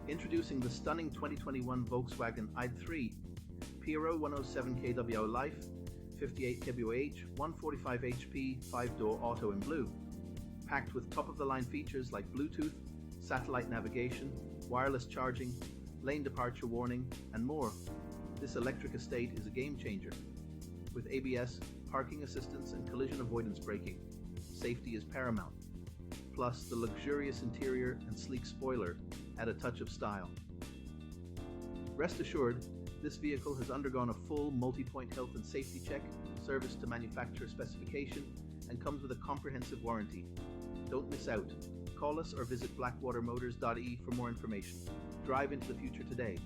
Introducing the stunning 2021 Volkswagen Id.3 PRO 107KWH Life 58KWH 145HP 5-door auto in blue. Packed with top-of-the-line features like Bluetooth, satellite navigation, wireless charging, lane departure warning, and more. This electric estate is a game-changer. With ABS, parking assistance, and collision avoidance braking, safety is paramount. Plus, the luxurious interior and sleek spoiler add a touch of style. Rest assured, this vehicle has undergone a full multi-point health and safety check, serviced to manufacturer specification, and comes with a comprehensive warranty. Don't miss out. Call us or visit blackwatermotors.ie for more information. Drive into the future today.